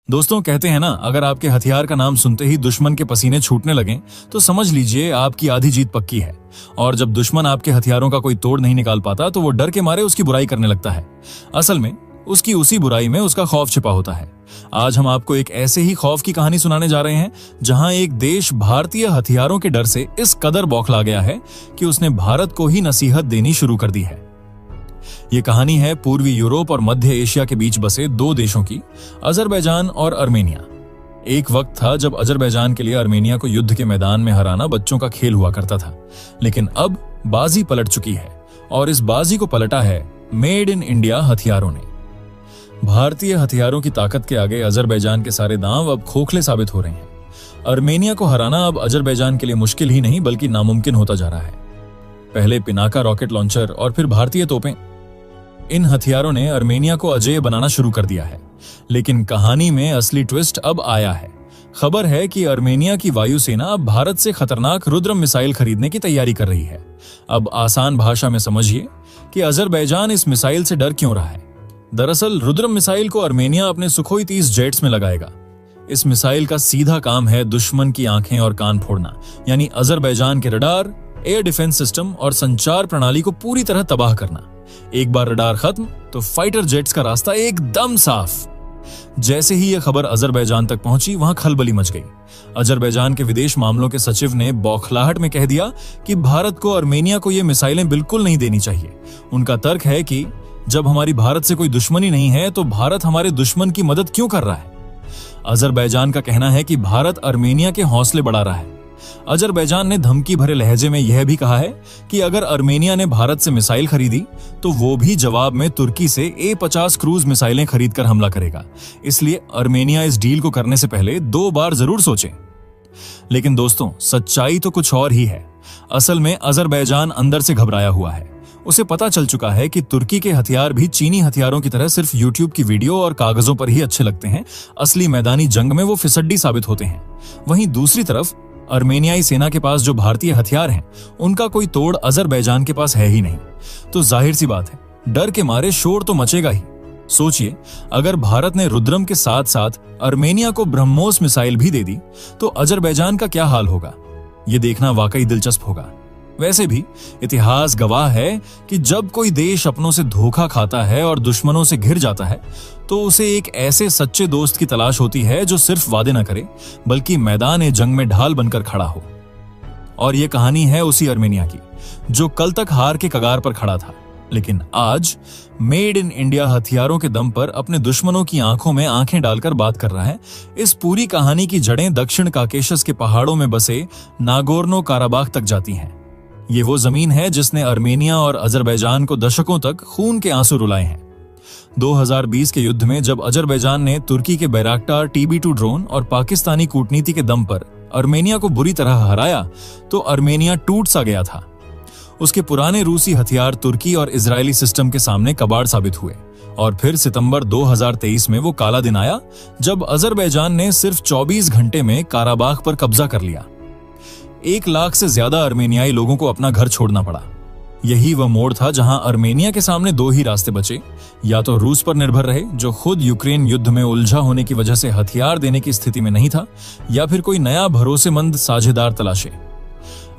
दोस्तों, कहते हैं ना, अगर आपके हथियार का नाम सुनते ही दुश्मन के पसीने छूटने लगें तो समझ लीजिए आपकी आधी जीत पक्की है। और जब दुश्मन आपके हथियारों का कोई तोड़ नहीं निकाल पाता तो वो डर के मारे उसकी बुराई करने लगता है। असल में उसकी उसी बुराई में उसका खौफ छिपा होता है। आज हम आपको एक ऐसे ही खौफ की कहानी सुनाने जा रहे हैं जहां एक देश भारतीय हथियारों के डर से इस कदर बौखला गया है कि उसने भारत को ही नसीहत देनी शुरू कर दी है। ये कहानी है पूर्वी यूरोप और मध्य एशिया के बीच बसे दो देशों की, अजरबैजान और अर्मेनिया। एक वक्त था जब अजरबैजान के लिए अर्मेनिया को युद्ध के मैदान में हराना बच्चों का खेल हुआ करता था, लेकिन अब बाजी पलट चुकी है और इस बाजी को पलटा है मेड इन इंडिया हथियारों ने। भारतीय हथियारों की ताकत के आगे अजरबैजान के सारे दांव अब खोखले साबित हो रहे हैं। अर्मेनिया को हराना अब अजरबैजान के लिए मुश्किल ही नहीं बल्कि नामुमकिन होता जा रहा है। पहले पिनाका रॉकेट लॉन्चर और फिर भारतीय तोपें, इन हथियारों ने अर्मेनिया को अजेय बनाना शुरू कर दिया है। लेकिन कहानी में असली ट्विस्ट अब आया है। खबर है कि अर्मेनिया की वायुसेना अब भारत से खतरनाक रुद्रम मिसाइल खरीदने की तैयारी कर रही है। अब आसान भाषा में समझिए कि अजरबैजान इस मिसाइल से डर क्यों रहा है। दरअसल रुद्रम मिसाइल को अर्मेनिया अपने सुखोई 30 जेट्स में लगाएगा। इस मिसाइल का सीधा काम है दुश्मन की आंखें और कान फोड़ना, यानी अजरबैजान के रडार, एयर डिफेंस सिस्टम और संचार प्रणाली को पूरी तरह तबाह करना। एक बार रडार खत्म तो फाइटर जेट्स का रास्ता एकदम साफ। जैसे ही यह खबर अजरबैजान तक पहुंची, वहां खलबली मच गई। अजरबैजान के विदेश मामलों के सचिव ने बौखलाहट में कह दिया कि भारत को अर्मेनिया को यह मिसाइलें बिल्कुल नहीं देनी चाहिए। उनका तर्क है कि जब हमारी भारत से कोई दुश्मनी नहीं है तो भारत हमारे दुश्मन की मदद क्यों कर रहा है। अजरबैजान का कहना है कि भारत अर्मेनिया के हौसले बढ़ा रहा है। अजरबैजान ने धमकी भरे लहजे में यह भी कहा है कि अगर अर्मेनिया ने भारत से मिसाइल खरीदी तो वो भी जवाब में तुर्की से A-50 क्रूज मिसाइलें खरीदकर हमला करेगा। इसलिए अर्मेनिया इस डील को करने से पहले 2 बार जरूर सोचे। लेकिन दोस्तों, सच्चाई तो कुछ और ही है। असल में अजरबैजान अंदर से घबराया हुआ है। उसे पता चल चुका है कि तुर्की के हथियार भी चीनी हथियारों की तरह सिर्फ यूट्यूब की वीडियो और कागजों पर ही अच्छे लगते हैं। असली मैदानी जंग में वो फिसड्डी साबित होते हैं। वहीं दूसरी तरफ अर्मेनियाई सेना के पास जो भारतीय हथियार हैं, उनका कोई तोड़ अजरबैजान के पास है ही नहीं। तो जाहिर सी बात है, डर के मारे शोर तो मचेगा ही। सोचिए, अगर भारत ने रुद्रम के साथ साथ अर्मेनिया को ब्रह्मोस मिसाइल भी दे दी तो अजरबैजान का क्या हाल होगा। यह देखना वाकई दिलचस्प होगा। वैसे भी इतिहास गवाह है कि जब कोई देश अपनों से धोखा खाता है और दुश्मनों से घिर जाता है तो उसे एक ऐसे सच्चे दोस्त की तलाश होती है जो सिर्फ वादे न करे बल्कि मैदान जंग में ढाल बनकर खड़ा हो। और ये कहानी है उसी अर्मेनिया की जो कल तक हार के कगार पर खड़ा था, लेकिन आज मेड इन इंडिया हथियारों के दम पर अपने दुश्मनों की आंखों में आंखें डालकर बात कर रहा है। इस पूरी कहानी की जड़ें दक्षिण काकेशस के पहाड़ों में बसे नागोर्नो काराबाख तक जाती हैं। ये वो जमीन है जिसने अर्मेनिया और अजरबैजान को दशकों तक खून के आंसू रुलाए हैं। 2020 के युद्ध में जब अजरबैजान ने तुर्की के बैराक्टार TB2 ड्रोन और पाकिस्तानी कूटनीति के दम पर अर्मेनिया को बुरी तरह हराया तो अर्मेनिया टूट सा गया था। उसके पुराने रूसी हथियार तुर्की और इजरायली सिस्टम के सामने कबाड़ साबित हुए। और फिर सितंबर 2023 में वो काला दिन आया जब अजरबैजान ने सिर्फ 24 घंटे में काराबाख पर कब्जा कर लिया। 1 लाख से ज्यादा अर्मेनियाई लोगों को अपना घर छोड़ना पड़ा। यही वह मोड़ था जहां अर्मेनिया के सामने 2 ही रास्ते बचे, या तो रूस पर निर्भर रहे जो खुद यूक्रेन युद्ध में उलझा होने की वजह से हथियार देने की स्थिति में नहीं था, या फिर कोई नया भरोसेमंद साझेदार तलाशे।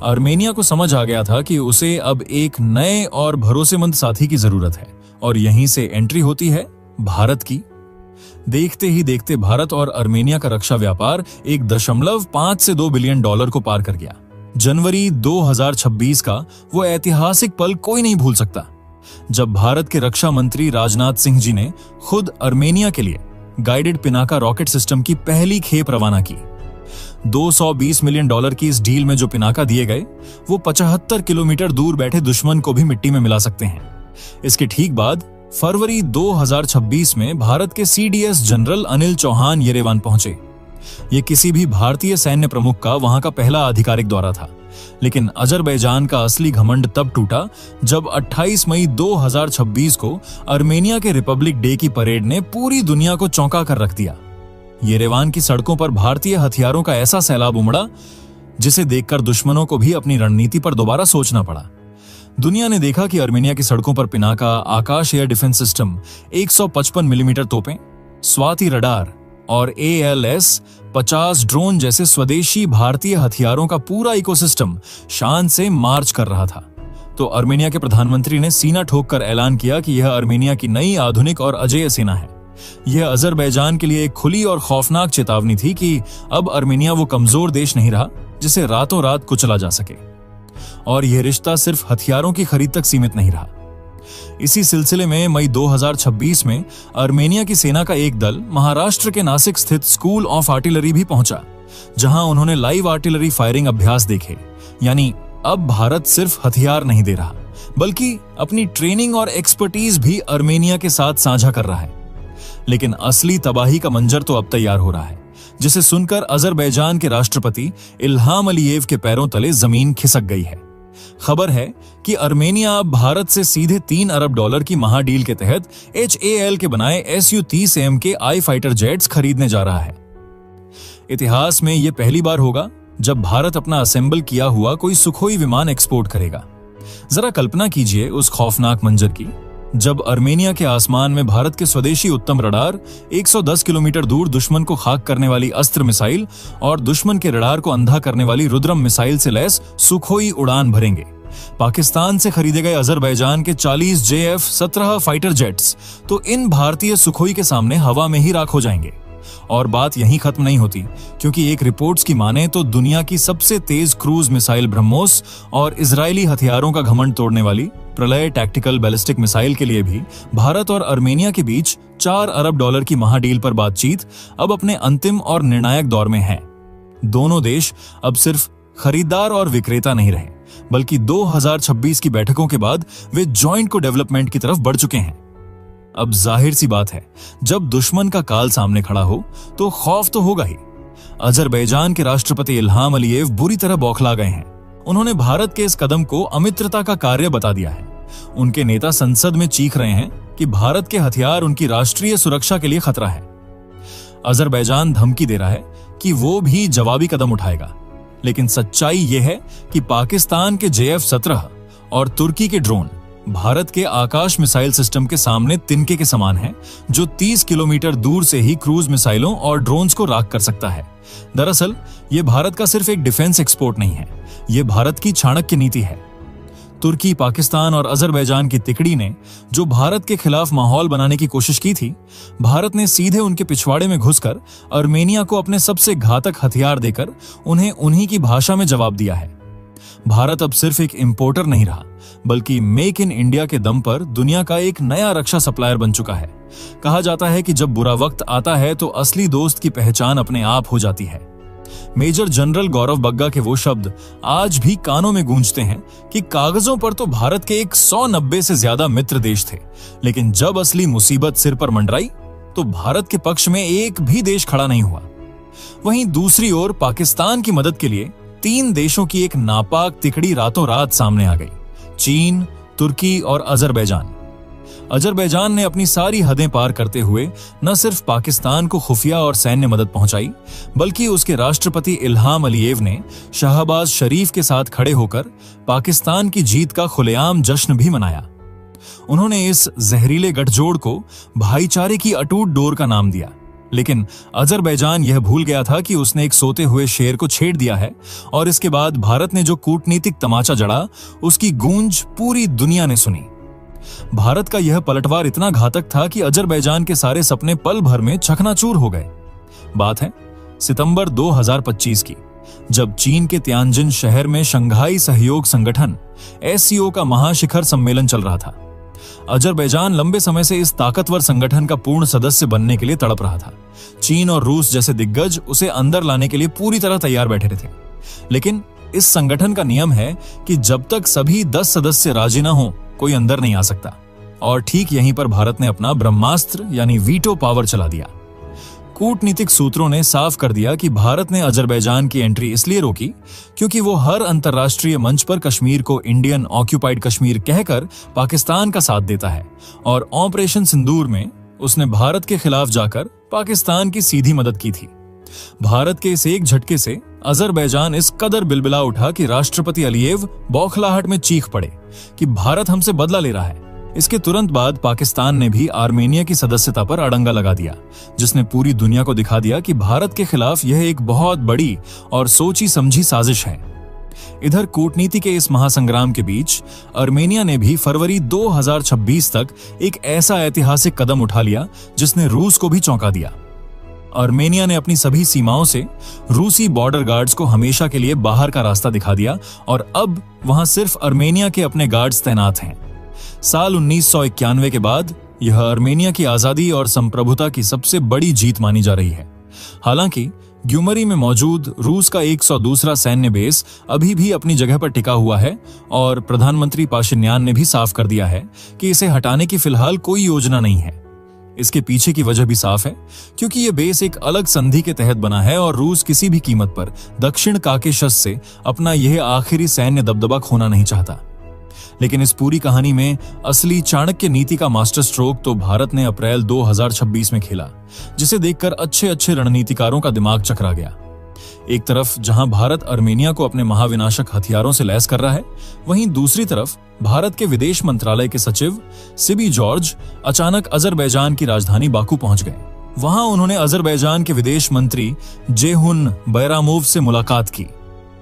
अर्मेनिया को समझ आ गया था कि उसे अब एक नए और भरोसेमंद साथी की जरूरत है, और यहीं से एंट्री होती है भारत की। देखते ही देखते भारत और अर्मेनिया का रक्षा व्यापार 1.5 से 2 बिलियन डॉलर को पार कर गया। जनवरी 2026 का वो ऐतिहासिक पल कोई नहीं भूल सकता जब भारत के रक्षा मंत्री राजनाथ सिंह जी ने खुद अर्मेनिया के लिए गाइडेड पिनाका रॉकेट सिस्टम की पहली खेप रवाना की। 220 मिलियन डॉलर की इस डील में जो पिनाका दिए गए वो 75 किलोमीटर दूर बैठे दुश्मन को भी मिट्टी में मिला सकते हैं। इसके ठीक बाद फरवरी 2026 में भारत के CDS general Anil Chauhan Yerevan पहुंचे। ये किसी भी भारतीय सैन्य प्रमुख का वहां का पहला आधिकारिक दौरा था। लेकिन अजरबैजान का असली घमंड तब टूटा जब 28 मई 2026 को अर्मेनिया के रिपब्लिक डे की परेड ने पूरी दुनिया को चौंका कर रख दिया। येरेवान की सड़कों पर भारतीय हथियारों का ऐसा सैलाब उमड़ा जिसे देखकर दुश्मनों को भी अपनी रणनीति पर दोबारा सोचना पड़ा। दुनिया ने देखा कि अर्मेनिया की सड़कों पर Pinaka, Akash air defence system, 155 millimetre तोपें, स्वाति रडार और ALS 50 ड्रोन जैसे स्वदेशी भारतीय हथियारों का पूरा इकोसिस्टम शान से मार्च कर रहा था, तो अर्मेनिया के प्रधानमंत्री ने सीना ठोककर ऐलान किया कि यह अर्मेनिया की नई आधुनिक और अजेय सेना है। यह अजरबैजान के लिए एक खुली और खौफनाक चेतावनी थी कि अब अर्मेनिया वो कमजोर देश नहीं रहा जिसे रातों रात कुचला जा सके। और यह रिश्ता सिर्फ हथियारों की खरीद तक सीमित नहीं रहा। इसी सिलसिले में मई 2026 में अर्मेनिया की सेना का एक दल महाराष्ट्र के नासिक स्थित स्कूल ऑफ आर्टिलरी भी पहुंचा, जहां उन्होंने लाइव आर्टिलरी फायरिंग अभ्यास देखे। यानी अब भारत सिर्फ हथियार नहीं दे रहा, बल्कि अपनी ट्रेनिंग और एक्सपर्टीज भी अर्मेनिया के साथ साझा कर रहा है। लेकिन असली तबाही का मंजर तो अब तैयार हो रहा है, जिसे सुनकर अजरबैजान के राष्ट्रपति इल्हाम अलीयेव के पैरों तले जमीन खिसक गई है। खबर है कि अर्मेनिया अब भारत से सीधे $3 अरब की महाडील के तहत HAL के बनाए Su-30M के आई फाइटर जेट्स खरीदने जा रहा है। इतिहास में यह पहली बार होगा जब भारत अपना असेंबल किया हुआ कोई सुखोई विमान एक्सपोर्ट करेगा। जरा कल्पना कीजिए उस खौफनाक मंजर की, जब अर्मेनिया के आसमान में भारत के स्वदेशी उत्तम रडार 110 किलोमीटर दूर दुश्मन को खाक करने वाली अस्त्र मिसाइल और दुश्मन के रडार को अंधा करने वाली रुद्रम मिसाइल से लैस सुखोई उड़ान भरेंगे। पाकिस्तान से खरीदे गए अजरबैजान के 40 JF-17 फाइटर जेट्स तो इन भारतीय सुखोई के सामने हवा में ही राख हो जाएंगे। और बात यहीं खत्म नहीं होती, क्योंकि एक रिपोर्ट्स की माने तो दुनिया की सबसे तेज क्रूज मिसाइल ब्रह्मोस और इजरायली हथियारों का घमंड तोड़ने वाली प्रलय टैक्टिकल बैलिस्टिक मिसाइल के लिए भी भारत और अर्मेनिया के बीच $4 अरब की महाडील पर बातचीत अब अपने अंतिम और निर्णायक दौर में है। दोनों देश अब सिर्फ खरीदार और विक्रेता नहीं रहे, बल्कि 2026 की बैठकों के बाद वे जॉइंट को डेवलपमेंट की तरफ बढ़ चुके हैं। अब जाहिर सी बात है, जब दुश्मन का काल सामने खड़ा हो तो खौफ तो होगा ही। अजरबैजान के राष्ट्रपति इल्हाम अलीयेव बुरी तरह बौखला गए हैं। उन्होंने भारत के इस कदम को अमित्रता का कार्य बता दिया है। उनके नेता संसद में चीख रहे हैं कि भारत के हथियार उनकी राष्ट्रीय सुरक्षा के लिए खतरा है। अजरबैजान धमकी दे रहा है कि वो भी जवाबी कदम उठाएगा, लेकिन सच्चाई यह है कि पाकिस्तान के JF-17 और तुर्की के ड्रोन भारत के आकाश मिसाइल सिस्टम के सामने तिनके के समान है, जो 30 किलोमीटर दूर से ही क्रूज मिसाइलों और ड्रोन्स को राख कर सकता है। दरअसल यह भारत का सिर्फ एक डिफेंस एक्सपोर्ट नहीं है, यह भारत की चाणक्य नीति है। तुर्की, पाकिस्तान और अजरबैजान की तिकड़ी ने जो भारत के खिलाफ माहौल बनाने की कोशिश की थी, भारत ने सीधे उनके पिछवाड़े में घुसकर अर्मेनिया को अपने सबसे घातक हथियार देकर उन्हें उन्हीं की भाषा में जवाब दिया है। भारत अब सिर्फ एक इंपोर्टर नहीं रहा, बल्कि मेक इन इंडिया के दम पर दुनिया का एक नया रक्षा सप्लायर बन चुका है। कहा जाता है कि जब बुरा वक्त आता है तो असली दोस्त की पहचान अपने आप हो जाती है। मेजर जनरल गौरव बग्गा के वो शब्द आज भी कानों में गूंजते हैं कि कागजों पर तो भारत के 190 से ज्यादा मित्र देश थे, लेकिन जब असली मुसीबत सिर पर मंडराई तो भारत के पक्ष में एक भी देश खड़ा नहीं हुआ। वहीं दूसरी ओर पाकिस्तान की मदद के लिए 3 देशों की एक नापाक तिकड़ी रातों रात सामने आ गई: चीन, तुर्की और अजरबैजान। अजरबैजान ने अपनी सारी हदें पार करते हुए न सिर्फ पाकिस्तान को खुफिया और सैन्य मदद पहुंचाई, बल्कि उसके राष्ट्रपति इल्हाम अलीयेव ने शहबाज शरीफ के साथ खड़े होकर पाकिस्तान की जीत का खुलेआम जश्न भी मनाया। उन्होंने इस जहरीले गठजोड़ को भाईचारे की अटूट डोर का नाम दिया, लेकिन अजरबैजान यह भूल गया था कि उसने एक सोते हुए शेर को छेड़ दिया है, और इसके बाद भारत ने जो कूटनीतिक तमाचा जड़ा, उसकी गूंज पूरी दुनिया ने सुनी। भारत का यह पलटवार इतना घातक था कि अजरबैजान के सारे सपने पल भर में चकनाचूर हो गए। बात है सितंबर 2025 की, जब चीन के तियानजिन शहर में शंघाई सहयोग संगठन SCO का महाशिखर सम्मेलन चल रहा था। अजरबैजान लंबे समय से इस ताकतवर संगठन का पूर्ण सदस्य बनने के लिए तड़प रहा था। चीन और रूस जैसे दिग्गज उसे अंदर लाने के लिए पूरी तरह तैयार बैठे थे, लेकिन इस संगठन का नियम है कि जब तक सभी 10 सदस्य राजी न हो, कोई अंदर नहीं आ सकता। और ठीक यहीं पर भारत ने अपना ब्रह्मास्त्र यानी वीटो पावर चला दिया। कूटनीतिक सूत्रों ने साफ कर दिया कि भारत ने अजरबैजान की एंट्री इसलिए रोकी क्योंकि वो हर अंतर्राष्ट्रीय मंच पर कश्मीर को इंडियन ऑक्यूपाइड कश्मीर कहकर पाकिस्तान का साथ देता है, और ऑपरेशन सिंदूर में उसने भारत के खिलाफ जाकर पाकिस्तान की सीधी मदद की थी। भारत के इस एक झटके से अजरबैजान इस कदर बिलबिला उठा कि राष्ट्रपति अलीयेव बौखलाहट में चीख पड़े कि भारत हमसे बदला ले रहा है। इसके तुरंत बाद पाकिस्तान ने भी आर्मेनिया की सदस्यता पर अड़ंगा लगा दिया, जिसने पूरी दुनिया को दिखा दिया कि भारत के खिलाफ यह एक बहुत बड़ी और सोची समझी साजिश है। इधर कूटनीति के इस महासंग्राम के बीच आर्मेनिया ने भी फरवरी 2026 तक एक ऐसा ऐतिहासिक कदम उठा लिया जिसने रूस को भी चौंका दिया। आर्मेनिया ने अपनी सभी सीमाओं से रूसी बॉर्डर गार्ड्स को हमेशा के लिए बाहर का रास्ता दिखा दिया और अब वहां सिर्फ आर्मेनिया के अपने गार्ड्स तैनात हैं। साल 1991 के बाद यह आर्मेनिया की आजादी और संप्रभुता की सबसे बड़ी जीत मानी जा रही है। हालांकि ग्यूमरी में मौजूद रूस का 102वां सैन्य बेस अभी भी अपनी जगह पर टिका हुआ है और प्रधानमंत्री पाशिन्यान ने भी साफ कर दिया है कि इसे हटाने की फिलहाल कोई योजना नहीं है। इसके पीछे की वजह भी साफ है, क्योंकि यह बेस एक अलग संधि के तहत बना है और रूस किसी भी कीमत पर दक्षिण काकेशस से अपना यह आखिरी सैन्य दबदबा खोना नहीं चाहता। लेकिन इस पूरी कहानी में असली चाणक्य नीति का मास्टर स्ट्रोक तो भारत ने अप्रैल 2026 में खेला, जिसे देखकर अच्छे अच्छे रणनीतिकारों का दिमाग चकरा गया। एक तरफ जहां भारत आर्मेनिया को अपने महाविनाशक हथियारों से लैस कर रहा है, वहीं दूसरी तरफ भारत के विदेश मंत्रालय के सचिव सिबी जॉर्ज अचानक अजरबैजान की राजधानी बाकू पहुंच गए। वहां उन्होंने अजरबैजान के विदेश मंत्री जेहुन बैरामोव से मुलाकात की।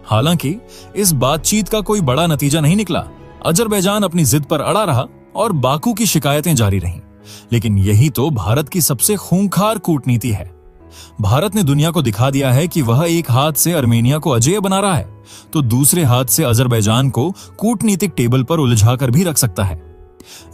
हालांकि इस बातचीत का कोई बड़ा नतीजा नहीं निकला। अजरबैजान अपनी जिद पर अड़ा रहा और बाकू की शिकायतें जारी रहीं। लेकिन यही तो भारत की सबसे खूंखार कूटनीति है। भारत ने दुनिया को दिखा दिया है कि वह एक हाथ से आर्मेनिया को अजेय बना रहा है, तो दूसरे हाथ से अजरबैजान को कूटनीतिक टेबल पर उलझाकर भी रख सकता है।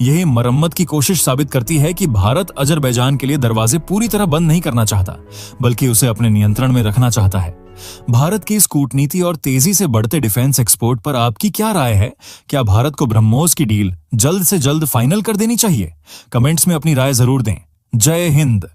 यह मरम्मत की कोशिश साबित करती है कि भारत अजरबैजान के लिए दरवाजे पूरी तरह बंद नहीं करना चाहता, बल्कि उसे अपने नियंत्रण में रखना चाहता है। भारत की इस कूटनीति और तेजी से बढ़ते डिफेंस एक्सपोर्ट पर आपकी क्या राय है? क्या भारत को ब्रह्मोस की डील जल्द से जल्द फाइनल कर देनी चाहिए? कमेंट्स में अपनी राय जरूर दें। जय हिंद।